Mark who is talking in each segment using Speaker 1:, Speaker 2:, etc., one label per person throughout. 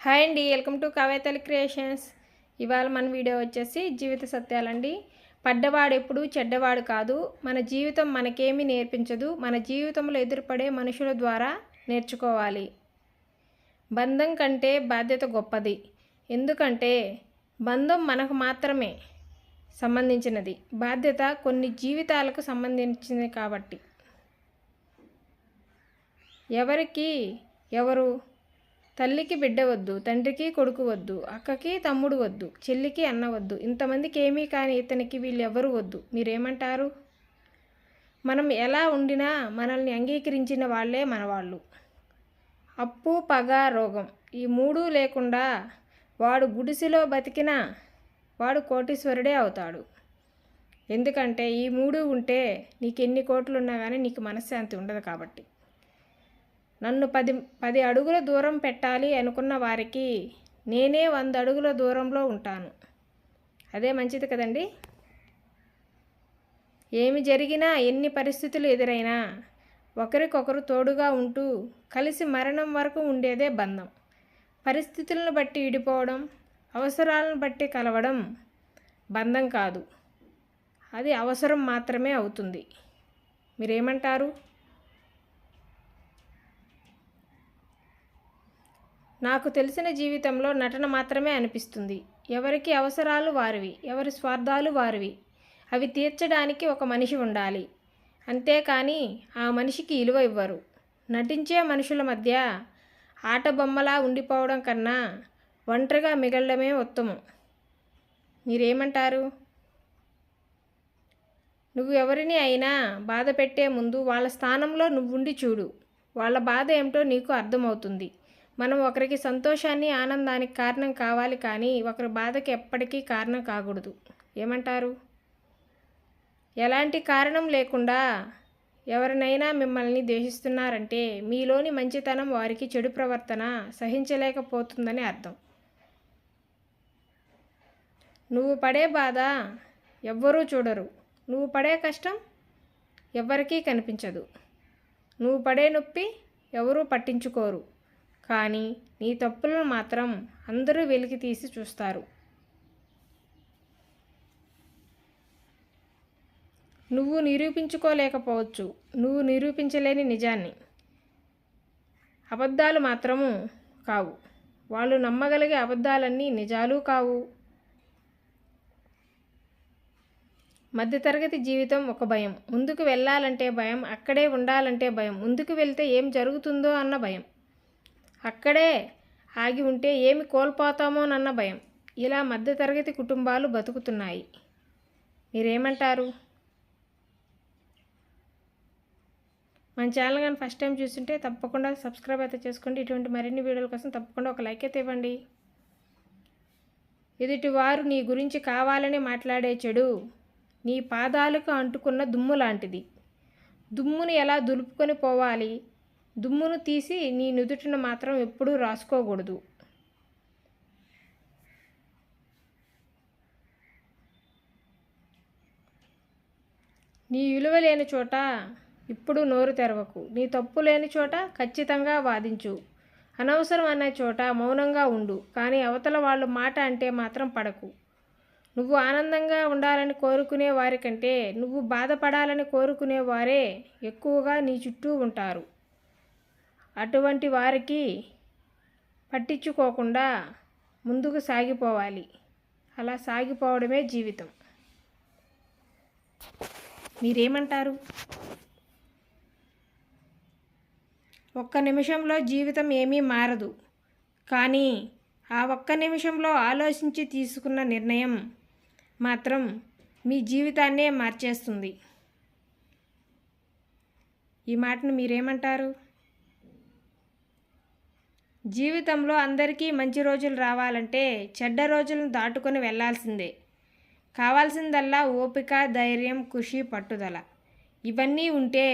Speaker 1: Hi అండి, welcome to కవేతల creations. ఇవాళ మన వీడియో వచ్చేసి జీవిత సత్యాలండి. పడ్డవాడు ఎప్పుడు చెడ్డవాడు కాదు. మన జీవితం మనకేమీ నేర్పించదు. మన జీవితంలో ఎదురుపడే మనుషుల ద్వారా నేర్చుకోవాలి. బంధం కంటే బాధ్యత గొప్పది. ఎందుకంటే బంధం మనకు మాత్రమే సంబంధించినది, బాధ్యత కొన్ని జీవితాలకు సంబంధించినది. కాబట్టి ఎవరికి ఎవరు? తల్లికి బిడ్డ వద్దు, తండ్రికి కొడుకు వద్దు, అక్కకి తమ్ముడు వద్దు, చెల్లికి అన్న వద్దు, ఇంతమందికి ఏమీ కానీ ఇతనికి వీళ్ళెవరు వద్దు. మీరేమంటారు? మనం ఎలా ఉండినా మనల్ని అంగీకరించిన వాళ్ళే మనవాళ్ళు. అప్పు, పగ, రోగం ఈ మూడు లేకుండా వాడు గుడిసెలో బతికినా వాడు కోటీశ్వరుడే అవుతాడు. ఎందుకంటే ఈ మూడు ఉంటే నీకు ఎన్ని కోట్లు ఉన్నా కానీ నీకు మనశ్శాంతి ఉండదు. కాబట్టి నన్ను 10 అడుగుల దూరం పెట్టాలి అనుకున్న వారికి నేనే 100 అడుగుల దూరంలో ఉంటాను. అదే మంచిది కదండి. ఏమి జరిగినా, ఎన్ని పరిస్థితులు ఎదురైనా ఒకరికొకరు తోడుగా ఉంటూ కలిసి మరణం వరకు ఉండేదే బంధం. పరిస్థితులను బట్టి విడిపోవడం, అవసరాలను బట్టి కలవడం బంధం కాదు, అది అవసరం మాత్రమే అవుతుంది. మీరేమంటారు? నాకు తెలిసిన జీవితంలో నటన మాత్రమే అనిపిస్తుంది. ఎవరికి అవసరాలు వారివి, ఎవరి స్వార్థాలు వారివి. అవి తీర్చడానికి ఒక మనిషి ఉండాలి. అంతేకాని ఆ మనిషికి విలువ ఇవ్వరు. నటించే మనుషుల మధ్య ఆట బొమ్మలా ఉండిపోవడం కన్నా ఒంటరిగా మిగలడమే ఉత్తమం. మీరేమంటారు? నువ్వు ఎవరిని అయినా బాధ పెట్టే ముందు వాళ్ళ స్థానంలో నువ్వుండి చూడు. వాళ్ళ బాధ ఏమిటో నీకు అర్థమవుతుంది. మనం ఒకరికి సంతోషాన్ని, ఆనందానికి కారణం కావాలి, కానీ ఒకరి బాధకి ఎప్పటికీ కారణం కాకూడదు. ఏమంటారు? ఎలాంటి కారణం లేకుండా ఎవరినైనా మిమ్మల్ని ద్వేషిస్తున్నారంటే మీలోని మంచితనం వారికి చెడు ప్రవర్తన సహించలేకపోతుందని అర్థం. నువ్వు పడే బాధ ఎవ్వరూ చూడరు. నువ్వు పడే కష్టం ఎవ్వరికీ కనిపించదు. నువ్వు పడే నొప్పి ఎవరూ పట్టించుకోరు. కానీ నీ తప్పులను మాత్రం అందరూ వెలికి తీసి చూస్తారు. నువ్వు నిరూపించుకోలేకపోవచ్చు, నువ్వు నిరూపించలేని నిజాన్ని. అబద్ధాలు మాత్రము కావు, వాళ్ళు నమ్మగలిగే అబద్ధాలన్నీ నిజాలు కావు. మధ్యతరగతి జీవితం ఒక భయం. ముందుకు వెళ్ళాలంటే భయం, అక్కడే ఉండాలంటే భయం, ముందుకు వెళ్తే ఏం జరుగుతుందో అన్న భయం, అక్కడే ఆగి ఉంటే ఏమి కోల్పోతామోనన్న భయం. ఇలా మధ్యతరగతి కుటుంబాలు బతుకుతున్నాయి. మీరేమంటారు? మన ఛానల్ కానీ ఫస్ట్ టైం చూస్తుంటే తప్పకుండా సబ్స్క్రైబ్ అయితే చేసుకోండి. ఇటువంటి మరిన్ని వీడియోల కోసం తప్పకుండా ఒక లైక్ అయితే ఇవ్వండి. ఎదుటివారు నీ గురించి కావాలని మాట్లాడే చెడు నీ పాదాలకు అంటుకున్న దుమ్ము లాంటిది. దుమ్మును ఎలా దులుపుకొని పోవాలి, దుమ్మును తీసి నీ నుదుటిన మాత్రం ఎప్పుడూ రాసుకోకూడదు. నీ విలువ లేని చోట ఇప్పుడు నోరు తెరవకు. నీ తప్పు లేని చోట ఖచ్చితంగా వాదించు. అనవసరం అనే చోట మౌనంగా ఉండు. కానీ అవతల వాళ్ళు మాట అంటే మాత్రం పడకు. నువ్వు ఆనందంగా ఉండాలని కోరుకునే వారికంటే నువ్వు బాధపడాలని కోరుకునే వారే ఎక్కువగా నీ చుట్టూ ఉంటారు. అటువంటి వారికి పట్టించుకోకుండా ముందుకు సాగిపోవాలి. అలా సాగిపోవడమే జీవితం. మీరేమంటారు? ఒక్క నిమిషంలో జీవితం ఏమీ మారదు, కానీ ఆ ఒక్క నిమిషంలో ఆలోచించి తీసుకున్న నిర్ణయం మాత్రం మీ జీవితాన్నే మార్చేస్తుంది. ఈ మాటను మీరేమంటారు? జీవితంలో అందరికీ మంచి రోజులు రావాలంటే చెడ్డ రోజులను దాటుకొని వెళ్ళాల్సిందే. కావాల్సిందల్లా ఓపిక, ధైర్యం, కృషి, పట్టుదల. ఇవన్నీ ఉంటే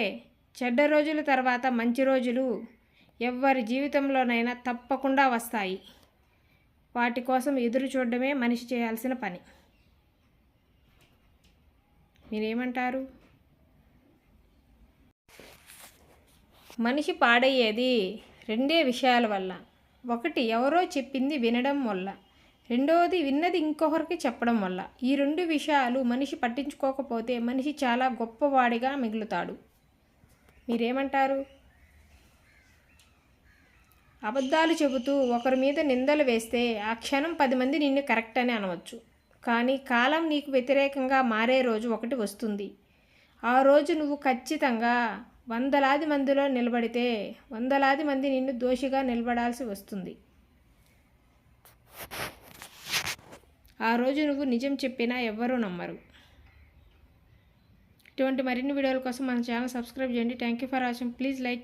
Speaker 1: చెడ్డ రోజుల తర్వాత మంచి రోజులు ఎవ్వరి జీవితంలోనైనా తప్పకుండా వస్తాయి. వాటి కోసం ఎదురు చూడడమే మనిషి చేయాల్సిన పని. మీరేమంటారు? మనిషి పాడయ్యేది రెండే విషయాల వల్ల. ఒకటి, ఎవరో చెప్పింది వినడం వల్ల. రెండవది, విన్నది ఇంకొకరికి చెప్పడం వల్ల. ఈ 2 విషయాలు మనిషి పట్టించుకోకపోతే మనిషి చాలా గొప్పవాడిగా మిగులుతాడు. మీరేమంటారు? అబద్ధాలు చెబుతూ ఒకరి మీద నిందలు వేస్తే ఆ క్షణం 10 మంది నిన్ను కరెక్ట్ అని అనవచ్చు. కానీ కాలం నీకు వ్యతిరేకంగా మారే రోజు ఒకటి వస్తుంది. ఆ రోజు నువ్వు ఖచ్చితంగా వందలాది మందిలో నిలబడితే వందలాది మంది నిన్ను దోషిగా నిలబడాల్సి వస్తుంది. ఆ రోజు నువ్వు నిజం చెప్పినా ఎవ్వరూ నమ్మరు. ఇటువంటి మరిన్ని వీడియోల కోసం మన ఛానల్ సబ్స్క్రైబ్ చేయండి. Thank you for watching. Please like